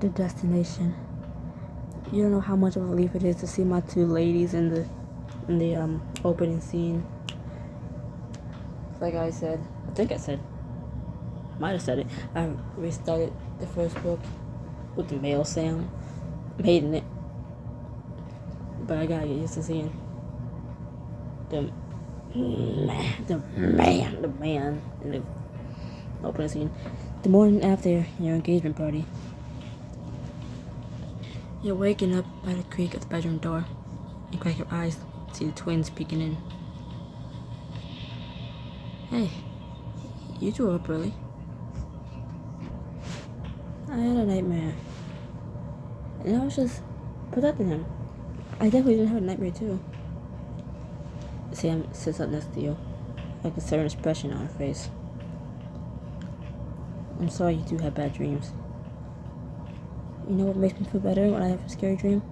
the destination. You don't know how much of a relief it is to see my two ladies in the opening scene. Like I said, I might have said it. I restarted the first book with the male Sam. I'm hating it, but I gotta get used to seeing the man in the opening scene. The morning after your engagement party, you're waking up by the creak of the bedroom door. You crack your eyes, see the twins peeking in. Hey, you two are up early. I had a nightmare, and I was just protecting him. I definitely didn't have a nightmare too. Sam sits up next to you, a concerned expression on her face. I'm sorry you two have bad dreams. You know what makes me feel better when I have a scary dream?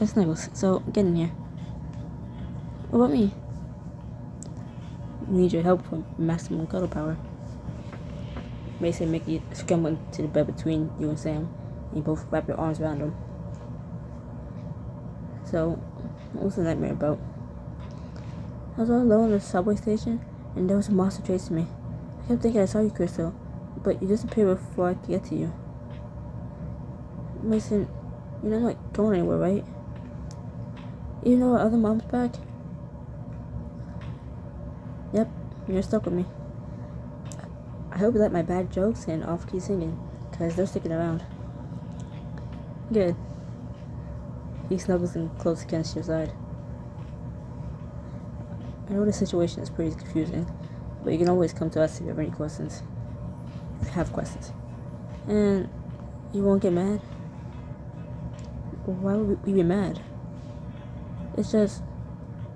Snuggles, so get in here. What about me? We need your help for maximum cuddle power. Mason make you scramble into the bed between you and Sam, and you both wrap your arms around him. So, what's the nightmare about? I was all alone at the subway station, and there was a monster chasing me. I kept thinking I saw you, Crystal, but you disappeared before I could get to you. Mason, you're not going anywhere, right? You know our other mom's back? Yep, you're stuck with me. I hope you like my bad jokes and off-key singing, because they're sticking around. Good. He snuggles in close against your side. I know the situation is pretty confusing, but you can always come to us if you have any questions. If you have questions. And you won't get mad? Why would we be mad? It's just,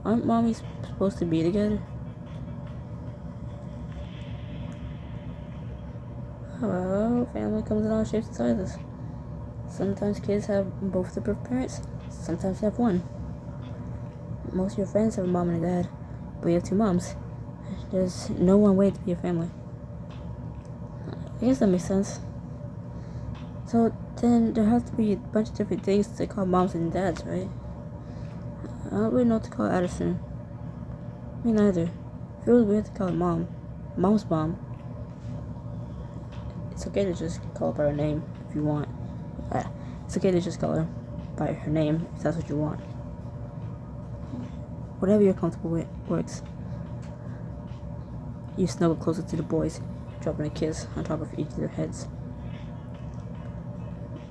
aren't mommies supposed to be together? Well, family comes in all shapes and sizes. Sometimes kids have both the birth parents, sometimes have one. Most of your friends have a mom and a dad, but you have two moms. There's no one way to be a family. I guess that makes sense. So then there has to be a bunch of different things to call moms and dads, right? I don't really know what to call Addison. Me neither. It feels weird to call her mom. Mom's mom. It's okay to just call her by her name if you want. It's okay to just call her by her name if that's what you want. Whatever you're comfortable with works. You snuggle closer to the boys, dropping a kiss on top of each of their heads.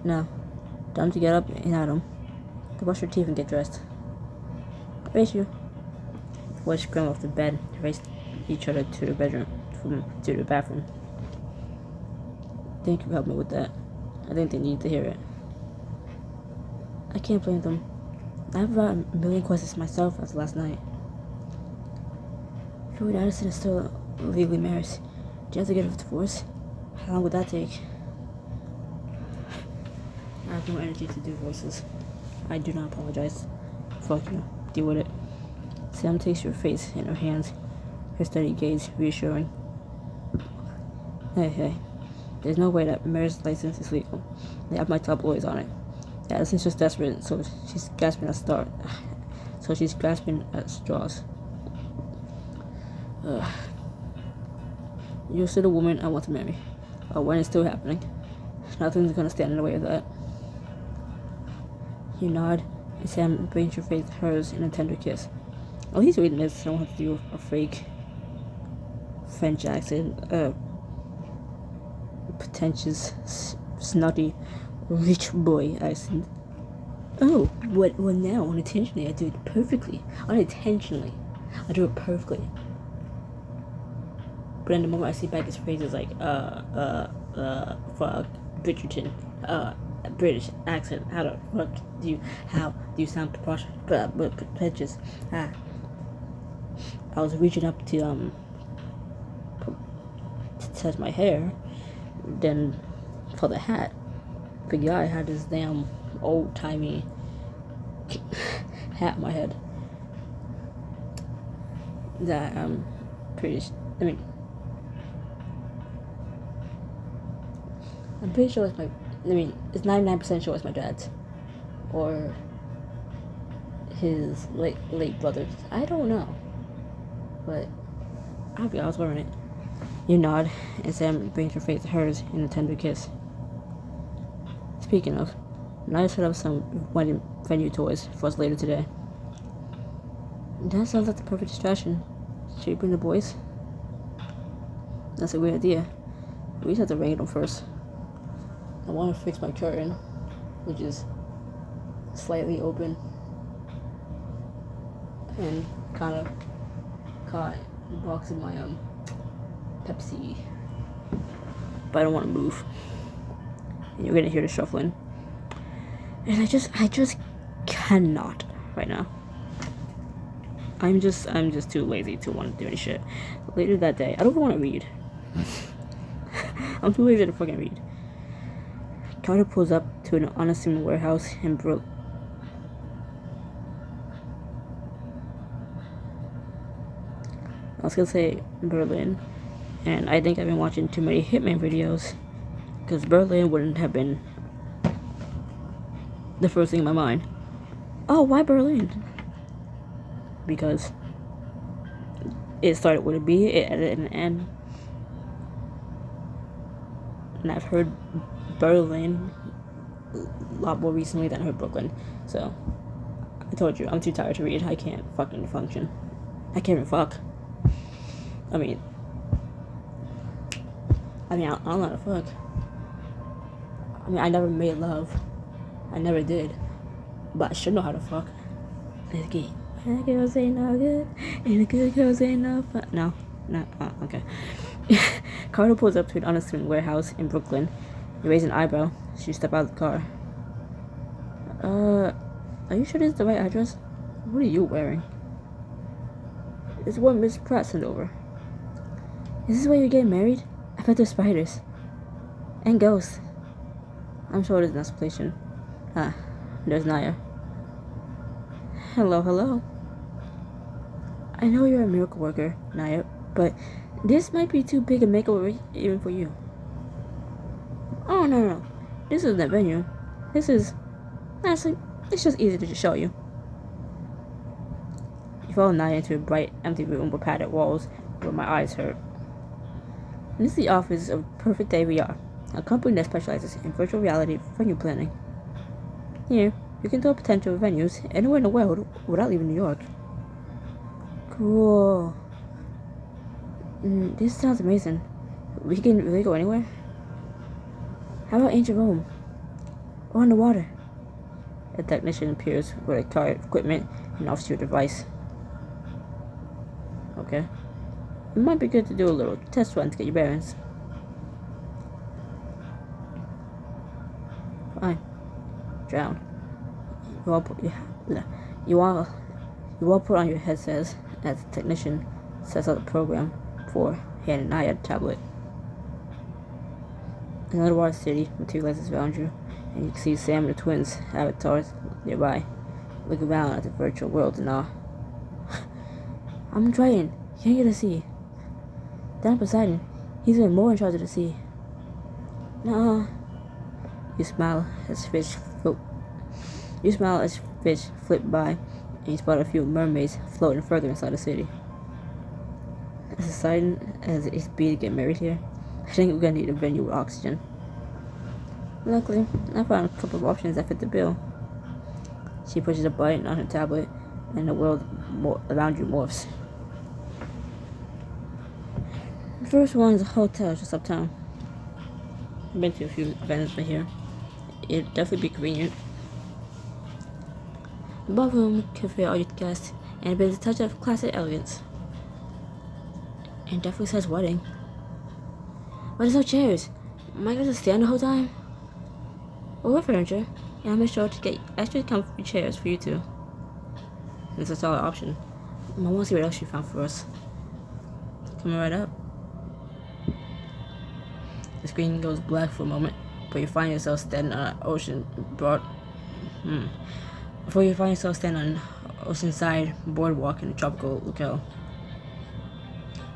Now, time to get up and at 'em. To brush your teeth and get dressed. Race you. The boys scramble off the bed and race each other to the bathroom. Thank you for helping me with that. I think they needed to hear it. I can't blame them. I have about a million questions myself after last night. If you and Addison is still legally married, do you have to get a divorce? How long would that take? I have no energy to do voices. I do not apologize. Fuck you. Deal with it. Sam takes your face in her hands, her steady gaze reassuring. Hey. There's no way that marriage license is legal. They have my top lawyers on it. Addison's just desperate, so she's grasping at straws. You're still the woman I want to marry. When it's still happening. Nothing's gonna stand in the way of that. You nod, and Sam brings your face to hers in a tender kiss. At least reading this, I don't have to do a fake French accent, pretentious, snotty, rich boy accent. Oh, well now, unintentionally, I do it perfectly. Unintentionally, I do it perfectly. But in the moment I see back his phrases like, fuck, Bridgerton, British accent, how do you sound pretentious? I was reaching up to touch my hair, then for the hat, the guy had this damn old-timey hat on my head. that I'm pretty sure it's it's 99% sure it's my dad's or his late brother's. I don't know, but I was wearing it. You nod, and Sam brings your face to hers in a tender kiss. Speaking of, Naya set up some wedding venue toys for us later today. That sounds like the perfect distraction. Should we bring the boys? That's a great idea. We just have to ring them first. I want to fix my curtain, which is slightly open and kind of caught in the box of my Pepsi. But I don't want to move. And you're gonna hear the shuffling. And I just cannot right now. I'm just too lazy to want to do any shit. Later that day, I don't even want to read. I'm too lazy to fucking read. Carter pulls up to an unassuming warehouse in I was gonna say Berlin, and I think I've been watching too many Hitman videos, because Berlin wouldn't have been the first thing in my mind. Oh, why Berlin? Because it started with a B, it ended in an N. And I've heard Berlin a lot more recently than I heard Brooklyn. So, I told you, I'm too tired to read. I can't fucking function. I can't even fuck. I don't know how to fuck. I never made love. I never did. But I should know how to fuck. Let's get it. And the girls ain't no good. And the good girls ain't no fun. No. Okay. Carter pulls up to an unassuming warehouse in Brooklyn. He raises an eyebrow. She steps out of the car. Are you sure this is the right address? What are you wearing? It's what Miss Pratt sent over. Is this where you're getting married? I bet there's spiders. And ghosts. I'm sure there's an explanation. There's Naya. Hello. I know you're a miracle worker, Naya, but this might be too big a makeover even for you. Oh, no. This isn't a venue. Honestly, it's just easy to just show you. You follow Naya into a bright, empty room with padded walls where my eyes hurt. And this is the office of Perfect Day VR, a company that specializes in virtual reality venue planning. Here, you can tour potential venues anywhere in the world without leaving New York. Cool. This sounds amazing. We can really go anywhere? How about ancient Rome? Or underwater? A technician appears with a car equipment and offers you a device. Okay. It might be good to do a little test run to get your bearings. Fine. Drown. You all put on your headsets as the technician sets out the program for handing Naya a tablet. In underwater city with two lenses around you, and you can see Sam and the twins' avatars nearby. Look around at the virtual world in awe. I'm trying. Can't get to see. Down Poseidon, he's even more in charge of the sea. Nuh-uh. You smile as fish flip by, and you spot a few mermaids floating further inside the city. As exciting as it's be to get married here, I think we're gonna need a venue with oxygen. Luckily, I found a couple of options that fit the bill. She pushes a button on her tablet, and the world around you morphs. The first one is a hotel just uptown. I've been to a few events from here. It'd definitely be convenient. The ballroom could fit all your guests, and it bears a touch of classic elegance. And it definitely says wedding. But there's no chairs. Am I gonna stand the whole time? Or with furniture, and I'll make sure to get extra comfy chairs for you two. It's a solid option. I want to see what else you found for us. Coming right up. The screen goes black for a moment, but you find yourself standing on an oceanside boardwalk in a tropical locale.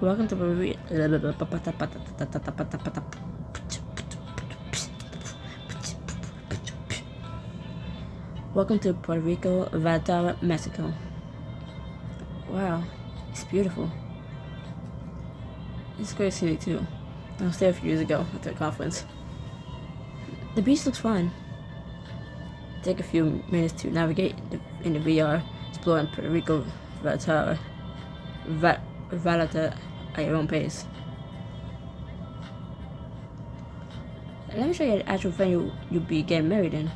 Welcome to Puerto Rico. Welcome to Puerto Rico, Vallarta, Mexico. Wow, it's beautiful. It's a great city too. I was there a few years ago at their conference. The beach looks fun. Take a few minutes to navigate in the VR, exploring Puerto Rico, Vallarta at your own pace. Let me show you the actual venue you'll be getting married in.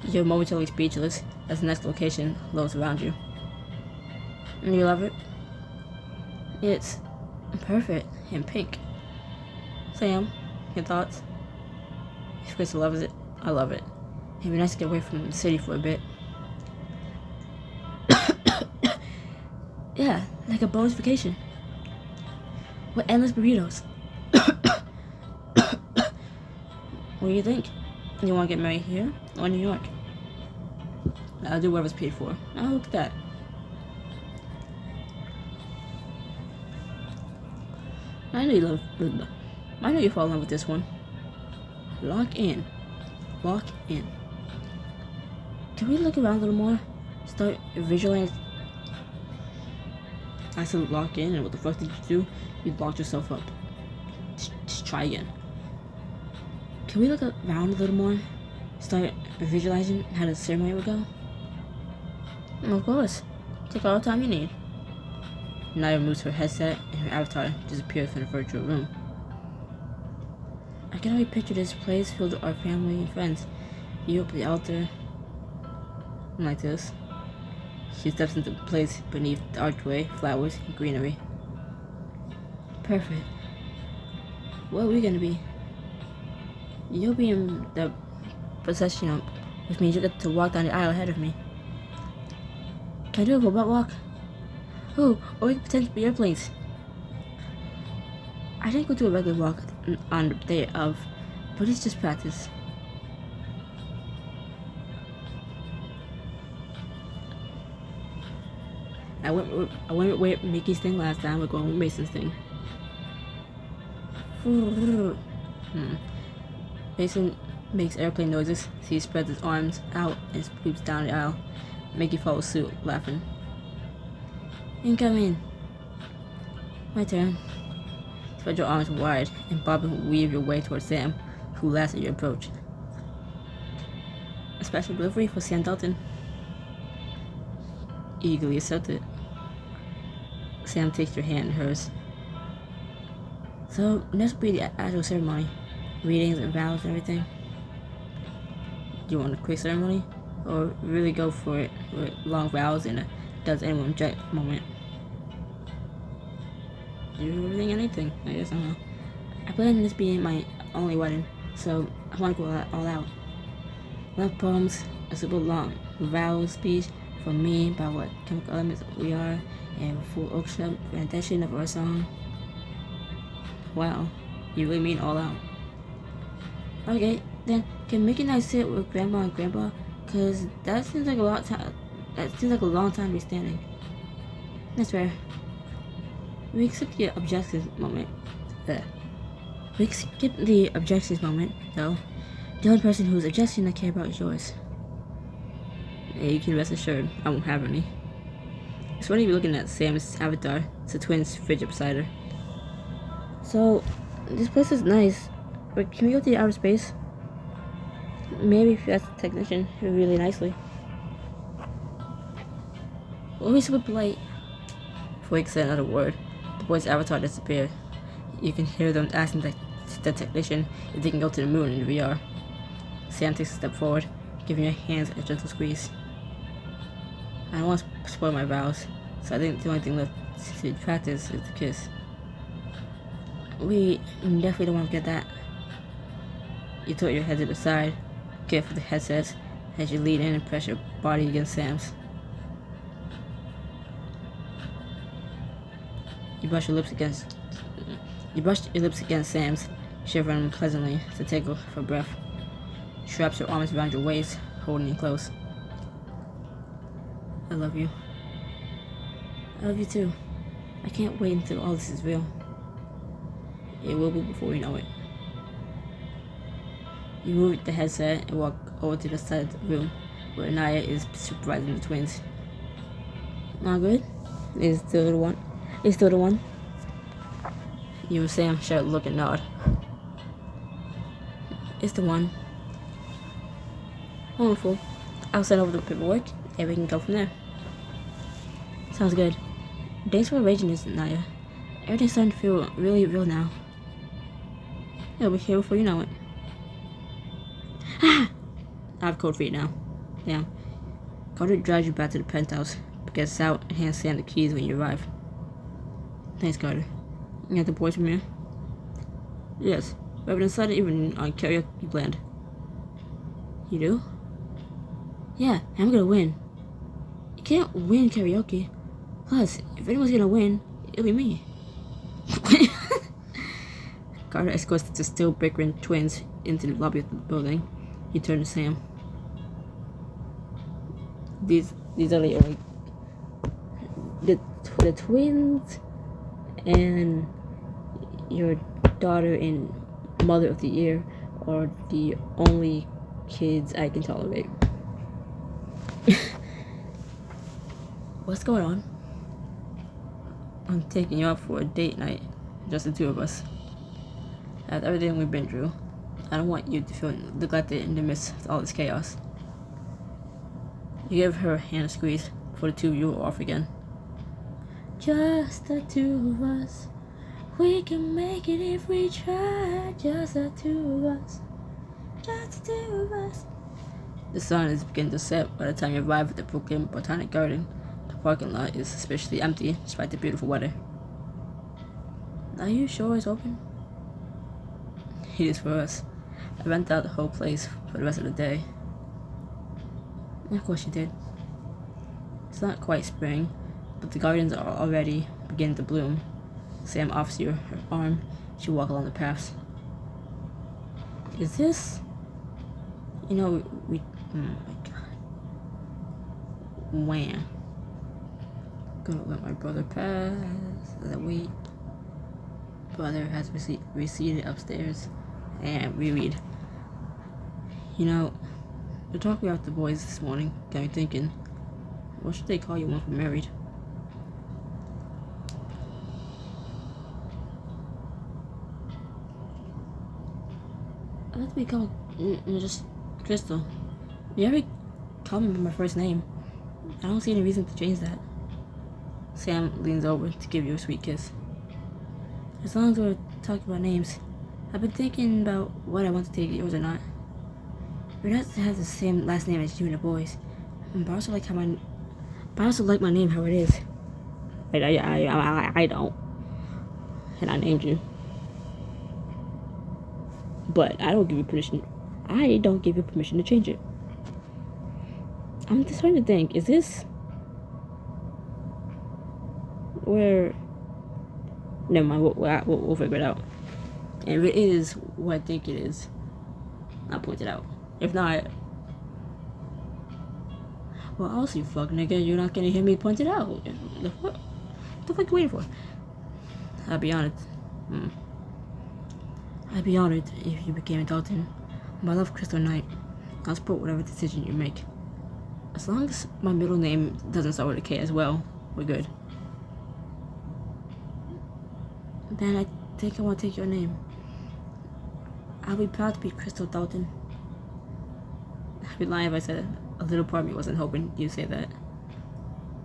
You're momentarily speechless as the next location loads around you. And you love it? It's perfect and pink. Sam, your thoughts? If Chris loves it, I love it. It'd be nice to get away from the city for a bit. Yeah, like a bonus vacation. With endless burritos. What do you think? You want to get married here or New York? I'll do whatever's paid for. Oh, look at that. I know you fall in love with this one. Lock in. Lock in. Can we look around a little more? Start visualizing. I said lock in, and what the fuck did you do? You locked yourself up. Just try again. Can we look around a little more? Start visualizing how the ceremony would go? Of course. Take all the time you need. Naya removes her headset and her avatar disappears from the virtual room. I can already picture this place filled with our family and friends. You open the altar like this. She steps into place beneath the archway, flowers, and greenery. Perfect. What are we gonna be? You'll be in the procession, which means you get to walk down the aisle ahead of me. Can I do a robot walk? Oh, or we can pretend to be airplanes. I think we'll do a regular walk on the day of, but it's just practice. I went with Mickey's thing last time. We're going with Mason's thing. Mason makes airplane noises. He spreads his arms out and scoops down the aisle. Mickey follows suit, laughing. Incoming. My turn. Spread your arms wide and bob and weave your way towards Sam, who laughs at your approach. A special delivery for Sam Dalton. Eagerly accepted. Sam takes your hand in hers. So, next will be the actual ceremony. Readings and vows and everything. Do you want a quick ceremony? Or really go for it with long vows and a does anyone object moment? Do anything, I guess, I don't know. I plan on this being my only wedding, so I want to go all out. Love poems, a super long vow speech from me about what chemical elements we are, and a full orchestra rendition of our song. Wow, you really mean all out. Okay, then can Mickey and I sit with Grandma and Grandpa? Cause that seems like a long time. That seems like a long time to be standing. That's fair. We skip the objectives moment. We skip the objectives moment, though. The only person whose objection I care about is yours. Hey, you can rest assured, I won't have any. It's funny to be looking at Sam's avatar. It's a twin's fidget beside her. So, this place is nice, but can we go to the outer space? Maybe if you ask the technician really nicely. Always super polite. Before he said another word, the boy's avatar disappeared. You can hear them asking the technician if they can go to the moon in the VR. Sam takes a step forward, giving your hands a gentle squeeze. I don't want to spoil my vows, so I think the only thing left to practice is the kiss. We definitely don't want to get that. You tilt your head to the side, care for the headsets, as you lean in and press your body against Sam's. You brush your lips against Sam's, shivering pleasantly to take for breath. She wraps her arms around your waist, holding you close. I love you. I love you too. I can't wait until all this is real. It will be before we know it. You move the headset and walk over to the side of the room where Naya is supervising the twins. Not good? Is still the one? Is still the one? You and Sam share a look and nod. It's the one. Wonderful. I'll send over the paperwork and we can go from there. Sounds good. Thanks for arranging this, Naya. Everything's starting to feel really real now. It'll be here before you know it. Ah! I have code for you now. Damn. Carter drives you back to the penthouse, but gets out and hands Sam the keys when you arrive. Thanks, Carter. You got the boys from here? Yes. We have decided even on karaoke blend. You do? Yeah, I'm gonna win. You can't win karaoke. Plus, if anyone's gonna win, it'll be me. Carter escorts the still bickering twins into the lobby of the building. He turned to Sam. These are the only the twins and your daughter and mother of the year are the only kids I can tolerate. What's going on? I'm taking you out for a date night, just the two of us. After everything we've been through, I don't want you to feel neglected in the midst of all this chaos. You give her a hand squeeze for the two of you are off again. Just the two of us. We can make it if we try. Just the two of us. Just the two of us. The sun is beginning to set by the time you arrive at the Brooklyn Botanic Garden. The parking lot is suspiciously empty despite the beautiful weather. Are you sure it's open? It is for us. I rented out the whole place for the rest of the day. Of course you did. It's not quite spring, but the gardens are already beginning to bloom. Sam offers you her arm. She walks along the paths. Is this? You know, we oh my god. Wham. Gonna let my brother pass. Wait. Brother has receded upstairs, and we read. You know, the talk we have with the boys this morning got me thinking, what should they call you once we're married? I like to be called just Crystal. You ever call me by my first name? I don't see any reason to change that. Sam leans over to give you a sweet kiss. As long as we're talking about names, I've been thinking about what I want to take, yours or not. We're not to have the same last name as you and the boys, but I also like my name how it is. I don't, and I named you, but I don't give you permission. I don't give you permission to change it. I'm just trying to think. Is this where? Never mind. We'll figure it out. And if it is what I think it is, I'll point it out. If not, well, I'll see, fuck nigga. You're not gonna hear me point it out. The fuck? What the fuck you waiting for? I'd be honored. I'd be honored if you became a Dalton. But I love Crystal Knight. I'll support whatever decision you make. As long as my middle name doesn't start with a K as well, we're good. Then I think I want to take your name. I'll be proud to be Crystal Dalton. I'd be lying if I said a little part of me wasn't hoping you'd say that.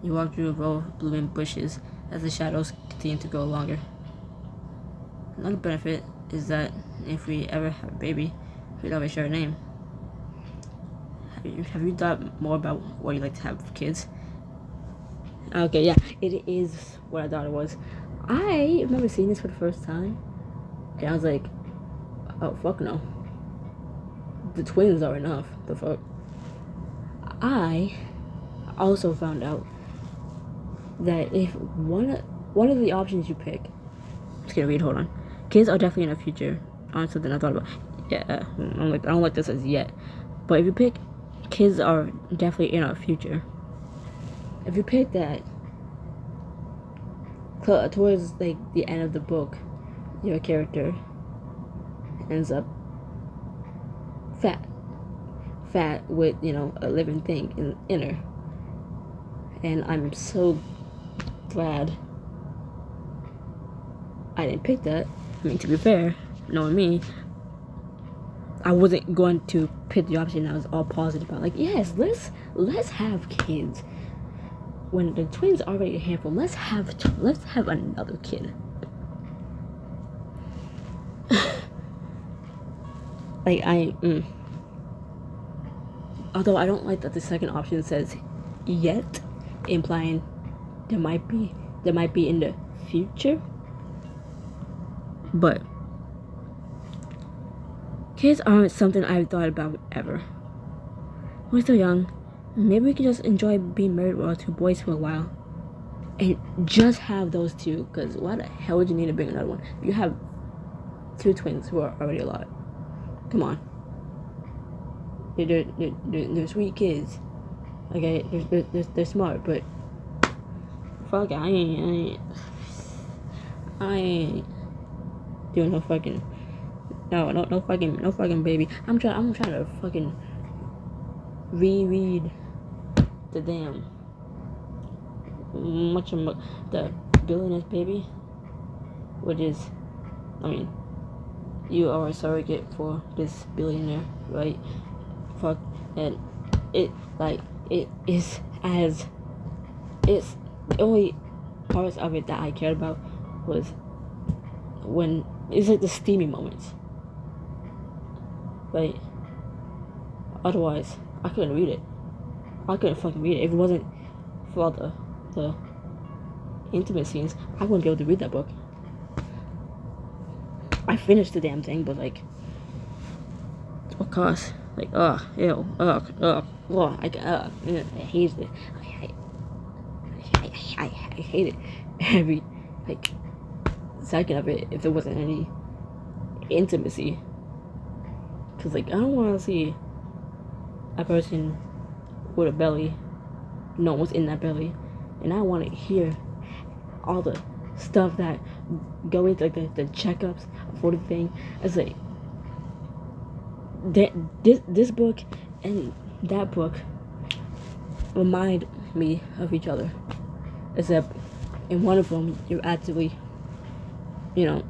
You walk through a row of blooming bushes as the shadows continue to grow longer. Another benefit is that if we ever have a baby, we'd always share a name. Have you thought more about what you like to have for kids? Okay, yeah, it is what I thought it was. I remember seeing this for the first time, and I was like, oh, fuck no. The twins are enough. The fuck? I also found out that if one of the options you pick, I'm just gonna read, hold on. Kids are definitely in the future. On something I thought about. Yeah, I don't like this as yet. But if you pick, kids are definitely in our future. If you pick that, towards like the end of the book, your character ends up fat with, you know, a living thing in her. And I'm so glad I didn't pick that. I mean, to be fair, knowing me, I wasn't going to pick the option I was all positive about. Like, yes, let's have kids. When the twins are already a handful, let's have another kid. Like, although I don't like that the second option says yet, implying there might be in the future. But kids aren't something I've thought about ever. We're still young. Maybe we can just enjoy being married with our 2 boys for a while. And just have those 2, because why the hell would you need to bring another one? You have 2 twins who are already a lot. Come on. They're sweet kids. Okay, they're smart, but fuck, I ain't doing no fucking no fucking baby. I'm trying to fucking reread the damn the Billionaire's Baby, which is, I mean, you are a surrogate for this billionaire, right? Fuck, and it's the only parts of it that I cared about was when it's like the steamy moments, right? Otherwise, I couldn't read it. I couldn't fucking read it. If it wasn't for all the intimate scenes, I wouldn't be able to read that book. I finished the damn thing, but like, what cost? Like, I hate it. I hate it every like second of it if there wasn't any intimacy. Cause like, I don't want to see a person with a belly know what's in that belly, and I want to hear all the stuff that go into like the checkups for the thing. It's like this book and that book remind me of each other, except in one of them you're actively, you know,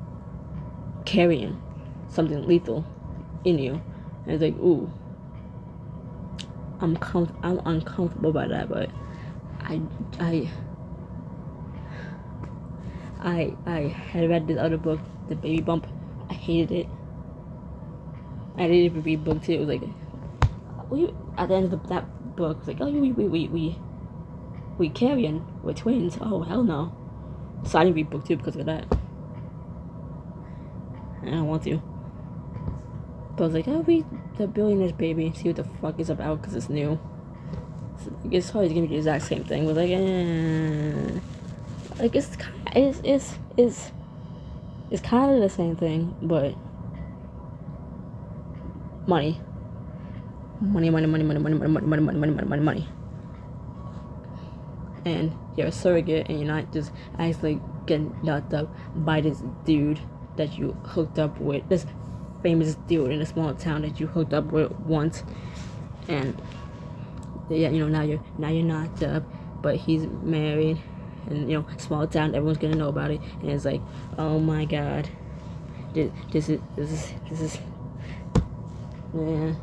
carrying something lethal in you, and it's like, ooh, I'm uncomfortable by that, but I had read this other book, The Baby Bump. I hated it. I didn't even read book 2. It was like, at the end of that book, it's like, oh, we carrying, we're twins. Oh, hell no. So I didn't read book 2 because of that. I don't want to. But I was like, I'll read The Billionaire's Baby, see what the fuck is about, because it's new. So it's probably gonna be the exact same thing. But like, like it's kind of the same thing, but money. And you're a surrogate, and you're not just actually getting knocked up by this dude that you hooked up with, this famous dude in a small town that you hooked up with once, and yeah, you know, now you're knocked up, but he's married, and you know, small town, everyone's gonna know about it, and it's like, oh my god, this is yeah.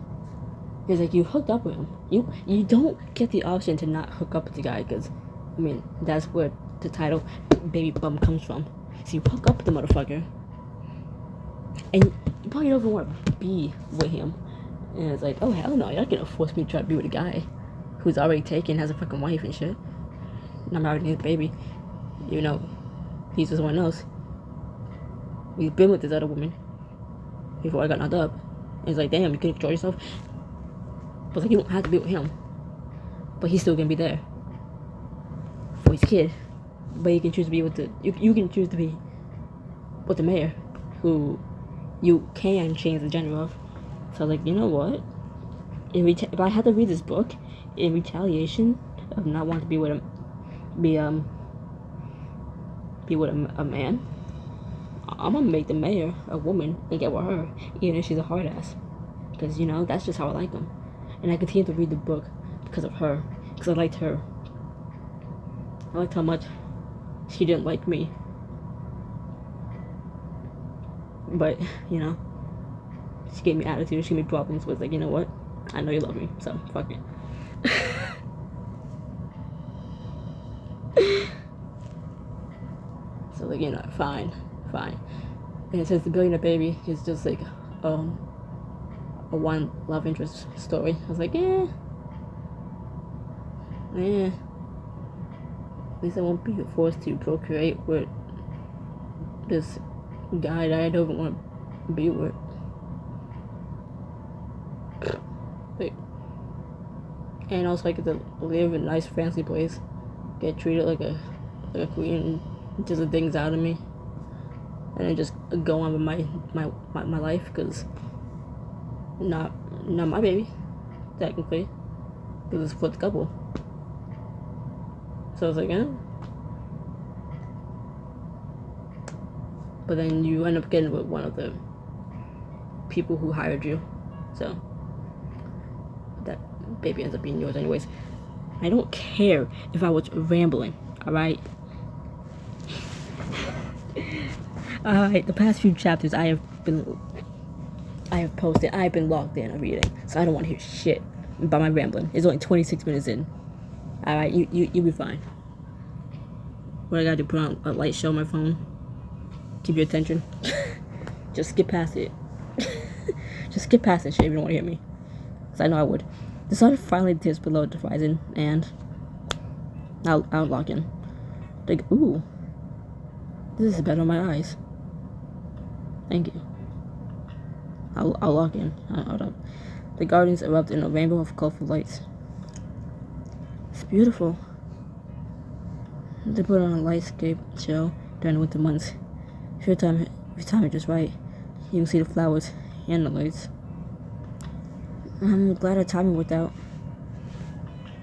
It's like, you hooked up with him. You don't get the option to not hook up with the guy, because, I mean, that's where the title Baby Bum comes from. So you hook up with the motherfucker, and you probably don't even want to be with him. And it's like, oh hell no, you're not gonna force me to try to be with a guy who's already taken, has a fucking wife and shit. And I'm already his baby. You know, he's with someone else. He's been with this other woman before I got knocked up. And it's like, damn, you can control yourself. But like, you don't have to be with him, but he's still gonna be there for his kid. But you can choose to be with you can choose to be with the mayor, who you can change the gender of. So like, you know what? If I had to read this book in retaliation of not wanting to be with him, be with a man, I'm gonna make the mayor a woman and get with her, even if she's a hard ass. Because, you know, that's just how I like them. And I continued to read the book because of her. Because I liked her. I liked how much she didn't like me. But, you know, she gave me attitude, she gave me problems. So it's like, you know what? I know you love me, so fuck it. So, like, you know, fine. And since the billionaire baby is just like, a one love interest story, I was like, at least I won't be forced to procreate with this guy that I don't even want to be with. And also I get to live in a nice fancy place, get treated like a queen, just the things out of me, and then just go on with my life, because not my baby, technically, because it's a flipped couple. So I was like, But then you end up getting with one of the people who hired you, so that baby ends up being yours anyways. I don't care if I was rambling, alright? Alright, the past few chapters I have posted, I've been logged in reading, so I don't want to hear shit about my rambling. It's only 26 minutes in. Alright, you'll be fine. What I gotta do, put on a light show on my phone? Keep your attention? Just skip past it. Just skip past that shit if you don't want to hear me. Because I know I would. The sun finally dips below the horizon, and I'll log in. Like, ooh. This is better on my eyes. Thank you. I'll log in. Hold up. The gardens erupt in a rainbow of colorful lights. It's beautiful. They put on a lightscape show during the winter months. If you time it just right, you can see the flowers and the lights. I'm glad I timed it without.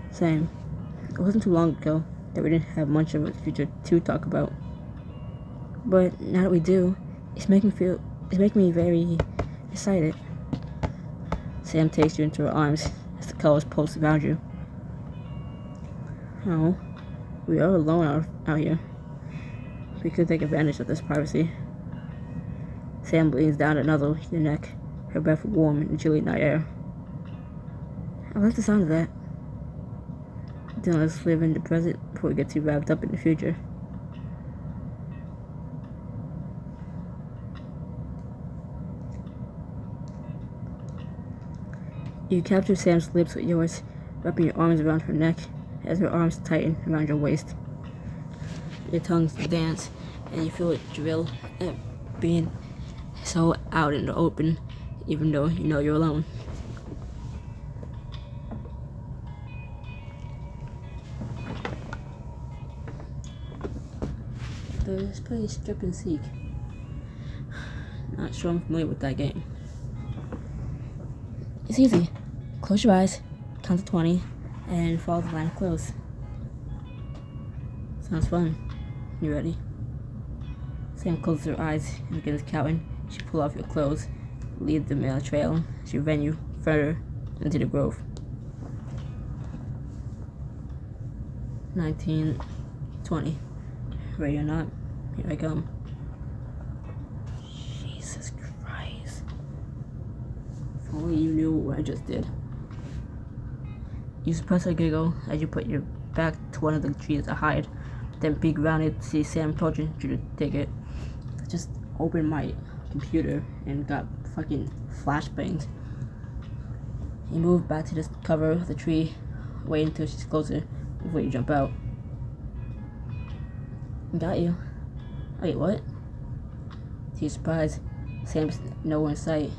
Same. It wasn't too long ago that we didn't have much of a future to talk about. But now that we do, it's making me very excited. Sam takes you into her arms as the colors pulse around you. Oh, we are alone out here. We could take advantage of this privacy. Sam leans down and nuzzles your neck, her breath warm and chilly night air. I like the sound of that. Then let's live in the present before we get too wrapped up in the future. You capture Sam's lips with yours, wrapping your arms around her neck as her arms tighten around your waist. Your tongues dance, and you feel it drill at being so out in the open, even though you know you're alone. Let's play Strip and Seek. Not sure I'm familiar with that game. It's easy. Close your eyes, count to 20, and follow the line of clothes. Sounds fun. You ready? Sam closes her eyes and begins counting. She pulls off your clothes, lead them in a trail. She ran you further into the grove. 19, 20. Ready or not, here I come. Jesus Christ. If only you knew what I just did. You suppress a giggle as you put your back to one of the trees to hide, then peek around it to see Sam approaching you to take it. I just opened my computer and got fucking flashbangs. You move back to the cover of the tree, wait until she's closer before you jump out. Got you. Wait, what? To your surprise, Sam's nowhere in sight.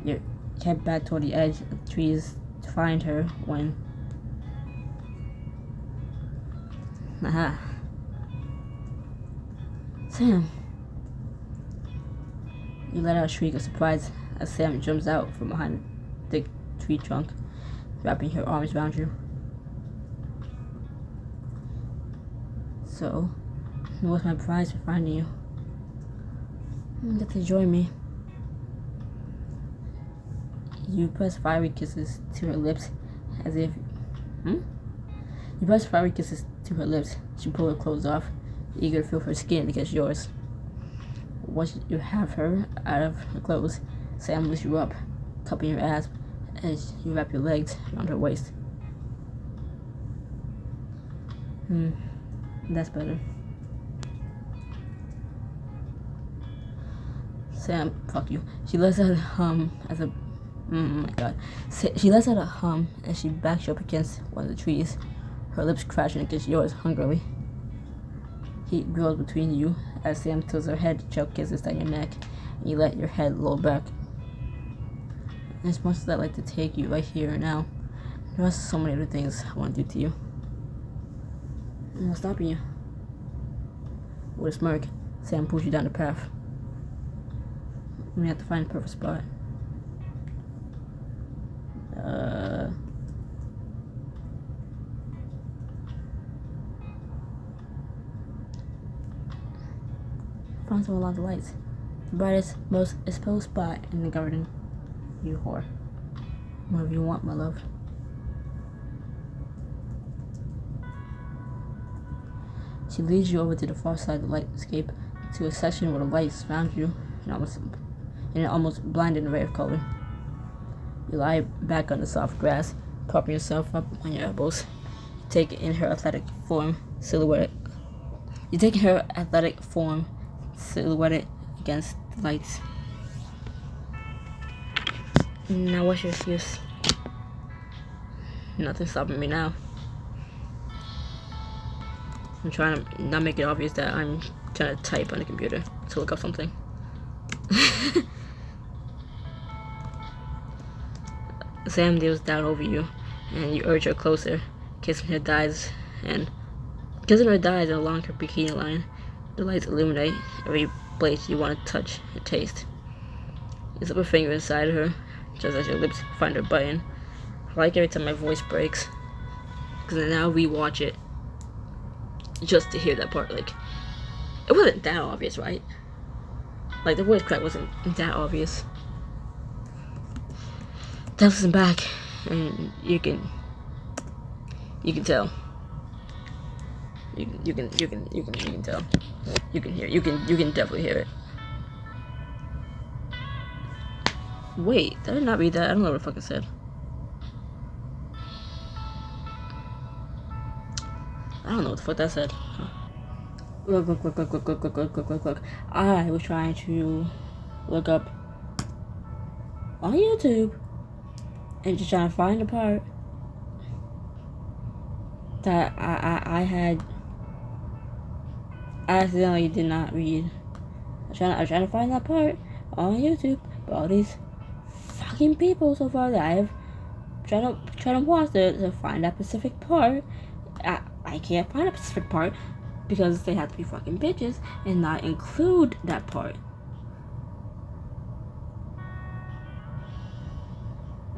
You head back toward the edge of the trees to find her when... Aha. Sam. You let out a shriek of surprise as Sam jumps out from behind the thick tree trunk, wrapping her arms around you. So, It was my prize for finding you. You get to join me. You press fiery kisses to her lips as if... You press fiery kisses to her lips. She pulled her clothes off, eager to feel her skin against yours. Once you have her out of her clothes, Sam lifts you up, cupping your ass as you wrap your legs around her waist. That's better. Sam, fuck you. She lets out a hum as a... Oh my god. She lets out a hum as she backs you up against one of the trees, her lips crashing against yours hungrily. Heat grows between you as Sam tilts her head to choke kisses down your neck, and you let your head low back. As much as I'd like to take you right here and now, there are so many other things I want to do to you. I'm not stopping you. With a smirk, Sam pulls you down the path. We have to find the perfect spot. Find some along the lights. The brightest, most exposed spot in the garden. You whore. Whatever you want, my love. She leads you over to the far side of the lightscape, to a section where the light surrounds you in an almost blinding array of color. You lie back on the soft grass, propping yourself up on your elbows. You take in her athletic form silhouetted against the lights. Now what's your excuse? Nothing's stopping me now. I'm trying to not make it obvious that I'm trying to type on the computer to look up something. Sam kneels down over you, and you urge her closer, kissing her thighs along her bikini line. The lights illuminate every place you want to touch and taste. You slip a finger inside her, just as your lips find her button. I like every time my voice breaks, because I now rewatch it just to hear that part. Like, it wasn't that obvious, right? Like, the voice crack wasn't that obvious. Listen back, and you can tell. You can tell. You can hear. You can definitely hear it. Wait, did I not read that? I don't know what the fuck it said. I don't know what the fuck that said. Look. I was trying to look up on YouTube and just trying to find the part that I had accidentally did not read. I was trying to find that part on YouTube, but all these fucking people so far that I've tried to watch to find that specific part, I can't find a specific part because they have to be fucking bitches and not include that part.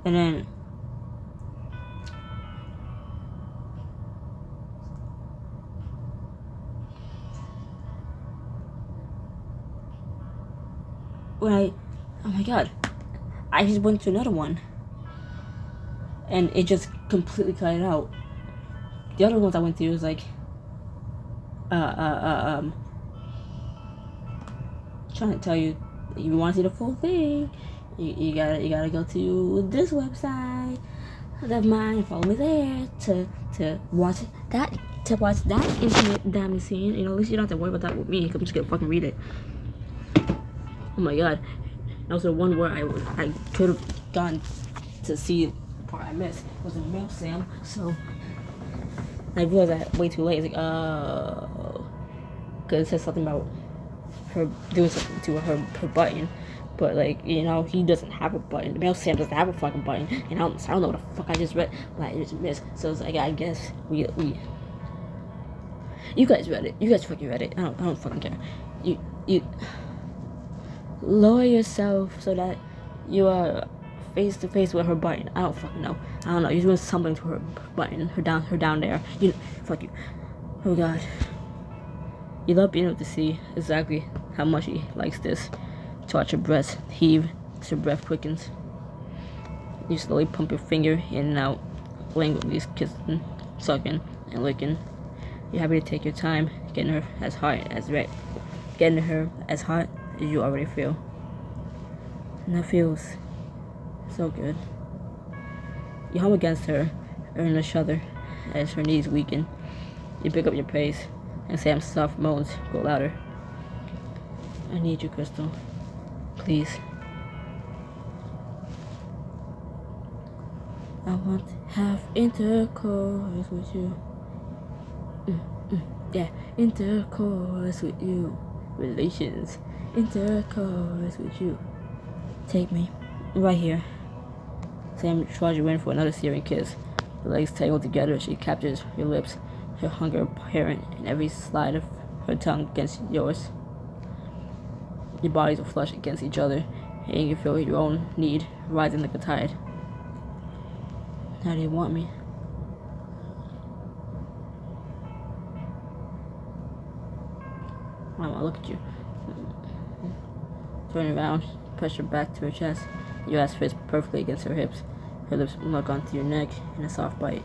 And then oh my god, I just went to another one and it just completely cut it out. The other ones I went to was like trying to tell you, if you want to see the full thing, you gotta go to this website of mine and follow me there to watch that intimate damn scene. You know, at least you don't have to worry about that with me, because I'm just gonna fucking read it. Oh my god, that was the one where I could have gone to see the part I missed. It was in Mail Sam, so I realized that way too late. It's like, oh, because it says something about her doing something to her button, but like, you know, he doesn't have a button. Mail Sam doesn't have a fucking button, and I don't know what the fuck I just read, but I just missed. So it's like, I guess we you guys read it. You guys fucking read it. I don't fucking care. You lower yourself so that you are face to face with her button. I don't fucking know. I don't know. You're doing something to her button, her down there. You know, fuck you. Oh god. You love being able to see exactly how much he likes this. To watch her breast heave as her breath quickens. You slowly pump your finger in and out, languidly kissing, sucking, and licking. You're happy to take your time, getting her as hot as you already feel. And that feels so good. You hum against her, earning a shudder as her knees weaken. You pick up your pace, and Sam's soft moans go louder. I need you, Crystal. Please. I want to have intercourse with you. Yeah, intercourse with you. Relations. Intercourse with you. Take me. Right here. Sam draws you in for another searing kiss. Her legs tangled together as she captures your lips, her hunger apparent in every slide of her tongue against yours. Your bodies will flush against each other, and you can feel your own need rising like a tide. How do you want me? I look at you. Turn around, press your back to her chest. Your ass fits perfectly against her hips. Her lips lock onto your neck in a soft bite.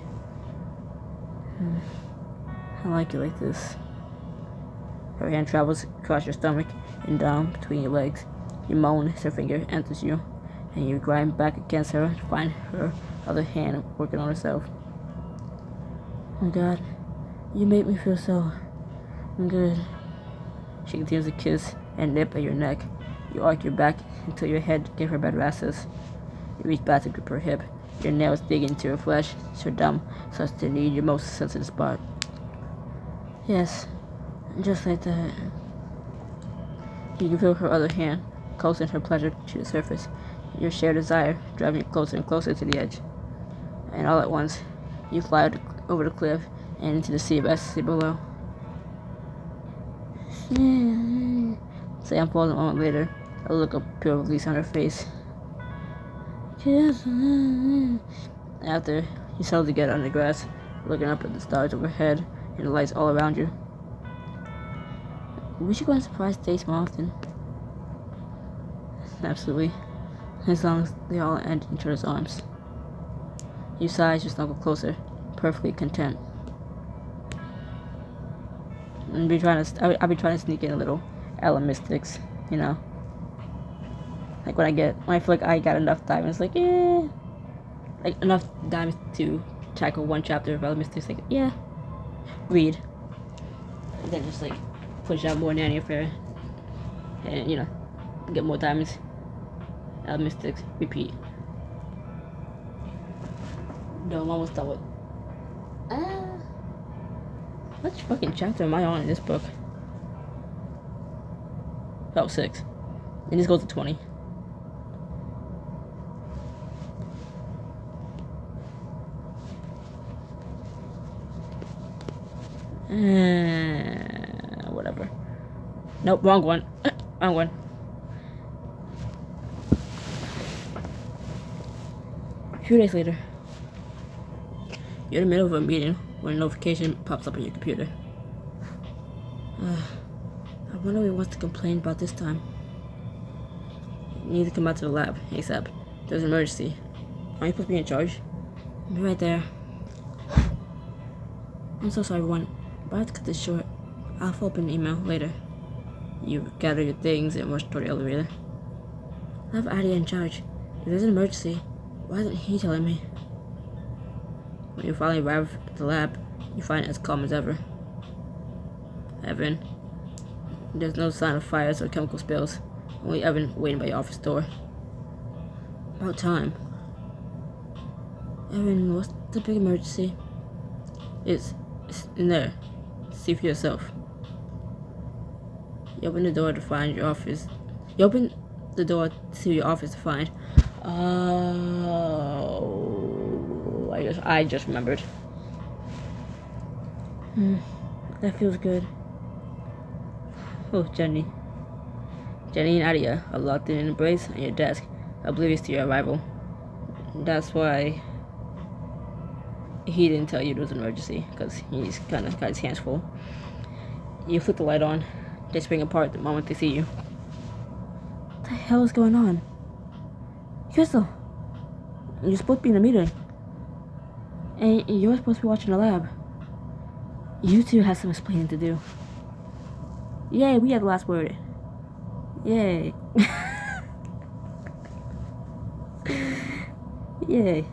I like it like this. Her hand travels across your stomach and down between your legs. You moan as her finger enters you, and you grind back against her to find her other hand working on herself. Oh God, you make me feel so good. She continues to kiss and nip at your neck. You arc your back until your head gives her better access. You reach back to grip her hip. Your nails dig into her flesh, her thumb starts to need your most sensitive spot. Yes, just like that. You can feel her other hand coaxing her pleasure to the surface. Your shared desire driving you closer and closer to the edge. And all at once, you fly over the cliff and into the sea of ecstasy below. Sam falls a moment later, a look of pure release on her face. After, you settle together on the grass, looking up at the stars overhead and the lights all around you. We should go on surprise dates more often. Absolutely. As long as they all end in each other's arms. You sigh as you snuggle closer, perfectly content. I'll be trying to sneak in a little Ella Mystics, you know. Like when I feel like I got enough diamonds, like enough diamonds to tackle one chapter of Ella Mystics, like read. And then just push out more Nanny affair, and get more diamonds. Ella Mystics, repeat. No, I'm almost done with. Which fucking chapter am I on in this book? Oh, 6. And this goes to 20. Whatever. Nope, wrong one. Wrong one. A few days later, you're in the middle of a meeting when a notification pops up on your computer. I wonder what he wants to complain about this time. You need to come out to the lab, ASAP. There's an emergency. Aren't you supposed to be in charge? I'll be right there. I'm so sorry, everyone, but I have to cut this short. I'll follow up an email later. You gather your things and rush toward the elevator. I have Adia in charge. If there's an emergency, why isn't he telling me? When you finally arrive at the lab, you find it as calm as ever. Evan. There's no sign of fires or chemical spills. Only Evan waiting by your office door. About time. Evan, what's the big emergency? It's in there. See for yourself. You open the door to find your office. You open the door to your office to find. Oh, I just remembered. That feels good. Oh, Jenny and Adia are locked in an embrace on your desk, oblivious to your arrival. That's why he didn't tell you it was an emergency, because he's kind of got his hands full. You flip the light on. They spring apart the moment they see you. What the hell is going on? Crystal! You're supposed to be in a meeting. And you're supposed to be watching the lab. You two have some explaining to do. Yay, we have the last word. Yay. Yay.